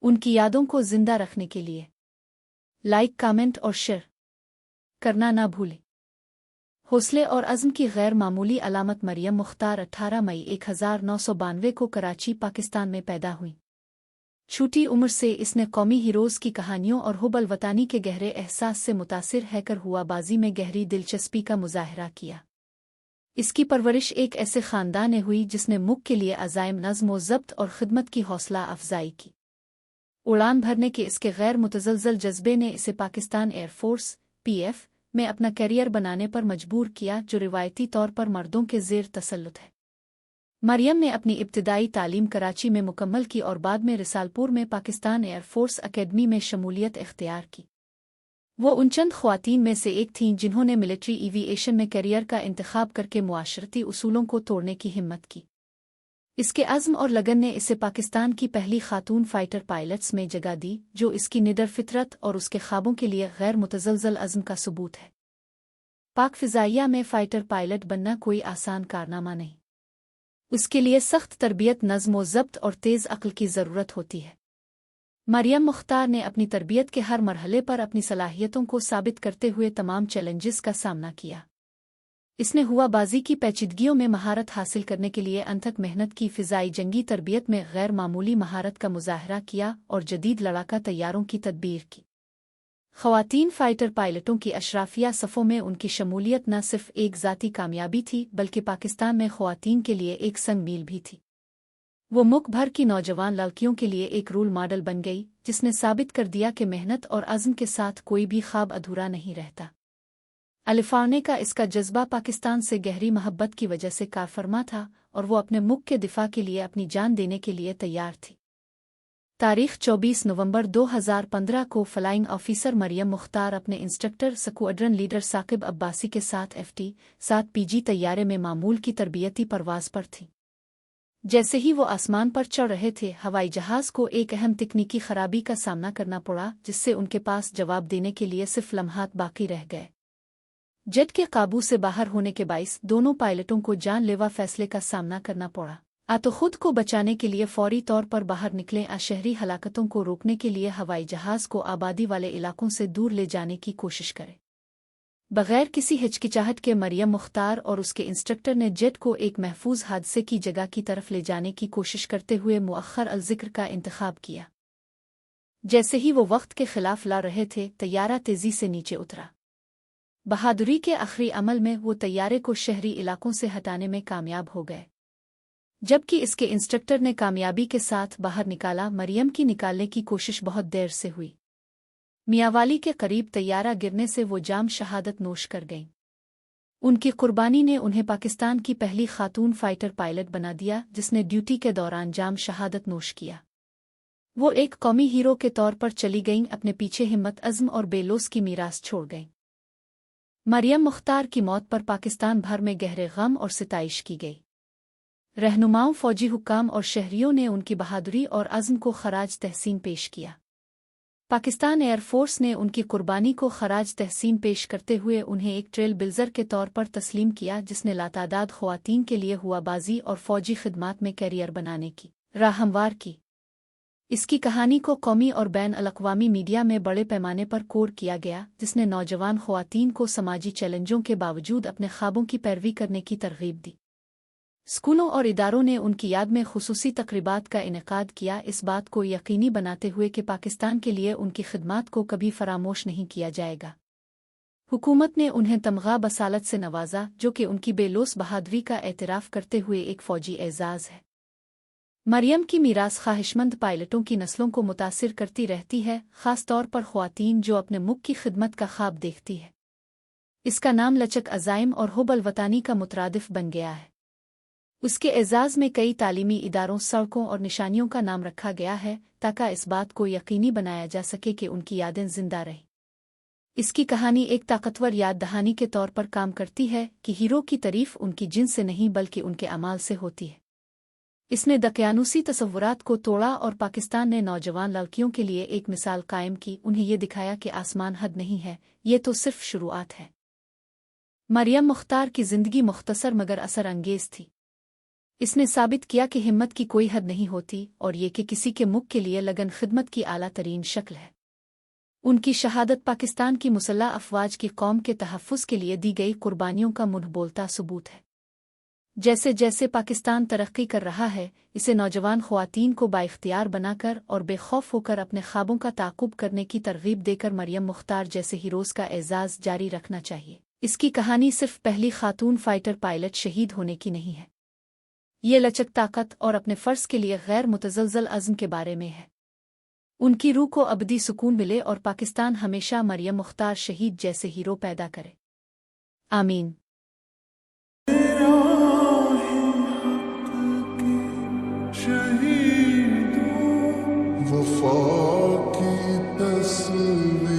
उनकी यादों को जिंदा रखने के लिए लाइक, कमेंट और शेयर करना ना भूलें। हौसले और अज़्म की गैर मामूली अलामत मरियम मुख्तार 18 मई 1992 को कराची, पाकिस्तान में पैदा हुई। छोटी उम्र से इसने कौमी हीरोज़ की कहानियों और हुब्बल वतानी के गहरे एहसास से मुतासिर हैकर हुआबाजी में गहरी दिलचस्पी का मुजाहरा किया। इसकी परवरिश एक ऐसे ख़ानदान में हुई जिसने मुल्क के लिए अज़ाइम, नज़्म व ज़ब्त और ख़िदमत की हौसला अफजाई की। उड़ान भरने के इसके गैर मुतज़लज़ल जज्बे ने इसे पाकिस्तान एयरफोर्स (PF) में अपना करियर बनाने पर मजबूर किया, जो रिवायती तौर पर मर्दों के ज़ेर तसल्लुत है। मरियम ने अपनी इब्तिदाई तालीम कराची में मुकम्मल की और बाद में रिसालपुर में पाकिस्तान एयरफोर्स अकेडमी में शमूलियत इख्तियार की। वो उन चंद ख्वातीन में से एक थीं जिन्होंने मिलिट्री एविएशन में करियर का इंतखाब करके मुआशरती उसूलों को तोड़ने की हिम्मत की। इसके अज़्म और लगन ने इसे पाकिस्तान की पहली खातून फाइटर पायलट्स में जगह दी, जो इसकी निडर फितरत और उसके ख्वाबों के लिए गैर मुतज़लज़ल अज़्म का सबूत है। पाक फ़िज़ाइया में फ़ाइटर पायलट बनना कोई आसान कारनामा नहीं। उसके लिए सख्त तरबियत, नज़्म व ज़ब्त और तेज़ अक़ल की ज़रूरत होती है। मरियम मुख्तार ने अपनी तरबियत के हर मरहले पर अपनी सलाहियतों को साबित करते हुए तमाम चैलेंजेस का सामना किया। इसने हुआबाजी की पेचीदगियों में महारत हासिल करने के लिए अनथक मेहनत की, फ़िज़ाई जंगी तरबियत में गैर मामूली महारत का मुजाहरा किया और जदीद लड़ाका तैयारों की तदबीर की। ख़वातीन फ़ाइटर पायलटों की अशराफिया सफ़ों में उनकी शमूलियत न सिर्फ एक ज़ाती कामयाबी थी, बल्कि पाकिस्तान में ख़वातीन के लिए एक संग मील भी थी। वो मुल्क भर की नौजवान लड़कियों के लिए एक रोल मॉडल बन गई, जिसने साबित कर दिया कि मेहनत और अज़्म के साथ कोई भी ख्वाब अधूरा नहीं रहता। अलिफ़ाने का इसका जज्बा पाकिस्तान से गहरी मोहब्बत की वजह से कारफरमा था और वो अपने मुल्क के दिफा के लिए अपनी जान देने के लिए तैयार थी। तारीख़ 24 नवंबर 2015 को फ़्लाइंग ऑफ़िसर मरियम मुख्तार अपने instructor squadron leader Saqib Abbasi के साथ FT-7 PG तैयारे में मामूल की तरबियती परवाज़ पर थी। जैसे ही वो आसमान पर चढ़ रहे थे, हवाई जहाज़ को एक अहम तकनीकी खराबी का सामना करना पड़ा, जिससे उनके पास जवाब देने के लिए सिर्फ लम्हात बाकी रह गए। जेट के काबू से बाहर होने के बाइस दोनों पायलटों को जानलेवा फैसले का सामना करना पड़ा। तो खुद को बचाने के लिए फौरी तौर पर बाहर निकले, शहरी हलाकतों को रोकने के लिए हवाई जहाज़ को आबादी वाले इलाकों से दूर ले जाने की कोशिश करें। बगैर किसी हिचकिचाहट के मरियम मुख्तार और उसके इंस्ट्रक्टर ने जेट को एक महफूज हादसे की जगह की तरफ ले जाने की कोशिश करते हुए मुअख्खर अल-ज़िक्र का इंतखाब किया। जैसे ही वो वक्त के खिलाफ ला रहे थे, तैयारा तेजी से नीचे उतरा। बहादुरी के आखिरी अमल में वो तैयारे को शहरी इलाकों से हटाने में कामयाब हो गए, जबकि इसके इंस्ट्रक्टर ने कामयाबी के साथ बाहर निकाला। मरियम की निकालने की कोशिश बहुत देर से हुई। मियावाली के करीब तैयारा गिरने से वो जाम शहादत नोश कर गईं। उनकी कुर्बानी ने उन्हें पाकिस्तान की पहली खातून फाइटर पायलट बना दिया, जिसने ड्यूटी के दौरान जाम शहादत नोश किया। वो एक कौमी हीरो के तौर पर चली गईं, अपने पीछे हिम्मत, अज़्म और बेलोस की मीरास छोड़ गईं। मरियम मुख्तार की मौत पर पाकिस्तान भर में गहरे गम और सिताइश की गई। रहनुमाओं, फौजी हुक्काम और शहरियों ने उनकी बहादुरी और अज़्म को खराज तहसीन पेश किया। पाकिस्तान एयरफोर्स ने उनकी कुर्बानी को खराज तहसीन पेश करते हुए उन्हें एक ट्रेल ब्लेज़र के तौर पर तस्लीम किया, जिसने लातादाद ख़वातीन के लिए हुआबाजी और फ़ौजी खिदमात में करियर बनाने की राह हमवार की। इसकी कहानी को कौमी और बैन अल-अक़वामी मीडिया में बड़े पैमाने पर कोड किया गया, जिसने नौजवान ख़वातीन को समाजी चैलेंजों के बावजूद अपने ख्वाबों की पैरवी करने की तरग़ीब दी। स्कूलों और इदारों ने उनकी याद में खुसूसी तक़रीबात का इनेकाद किया, इस बात को यकीनी बनाते हुए कि पाकिस्तान के लिए उनकी खिदमात को कभी फरामोश नहीं किया जाएगा। हुकूमत ने उन्हें तमग़ा बसालत से नवाजा, जो कि उनकी बेलोस बहादुरी का एतराफ़ करते हुए एक फ़ौजी एज़ाज़ है। मरियम की मीरास ख्वाहिशमंद पायलटों की नस्लों को मुतासिर करती रहती है, ख़ास तौर पर ख़वातीन जो अपने मुल्क की खिदमत का ख्वाब देखती है। इसका नाम लचक, अज़ाइम और हुब्बल वतानी का मुतरादिफ बन गया है। उसके एज़ाज़ में कई तालीमी इदारों, सड़कों और निशानियों का नाम रखा गया है, ताकि इस बात को यकीनी बनाया जा सके कि उनकी यादें जिंदा रहें। इसकी कहानी एक ताकतवर याद दहानी के तौर पर काम करती है कि हीरो की तारीफ उनकी जिन्स से नहीं बल्कि उनके अमाल से होती है। इसने दकियानूसी तसव्वुरात को तोड़ा और पाकिस्तान ने नौजवान लड़कियों के लिए एक मिसाल कायम की, उन्हें ये दिखाया कि आसमान हद नहीं है, ये तो सिर्फ शुरुआत है। मरियम मुख्तार की ज़िंदगी मुख्तसर मगर असर अंगेज़ थी। اس نے ثابت کیا کہ ہمت کی کوئی حد نہیں ہوتی اور یہ کہ کسی کے ملک کے لیے لگن خدمت کی اعلیٰ ترین شکل ہے۔ ان کی شہادت پاکستان کی مسلح افواج کی قوم کے تحفظ کے لیے دی گئی قربانیوں کا منہ بولتا ثبوت ہے۔ جیسے جیسے پاکستان ترقی کر رہا ہے، اسے نوجوان خواتین کو بااختیار بنا کر اور بے خوف ہو کر اپنے خوابوں کا تعاقب کرنے کی ترغیب دے کر مریم مختار جیسے ہیروز کا اعزاز جاری رکھنا چاہیے۔ اس کی کہانی صرف پہلی خاتون فائٹر پائلٹ شہید ہونے کی نہیں ہے، یہ لچک، طاقت اور اپنے فرض کے لیے غیر متزلزل عزم کے بارے میں ہے۔ ان کی روح کو ابدی سکون ملے اور پاکستان ہمیشہ مریم مختار شہید جیسے ہیرو پیدا کرے، آمین۔ وفا کی تصویر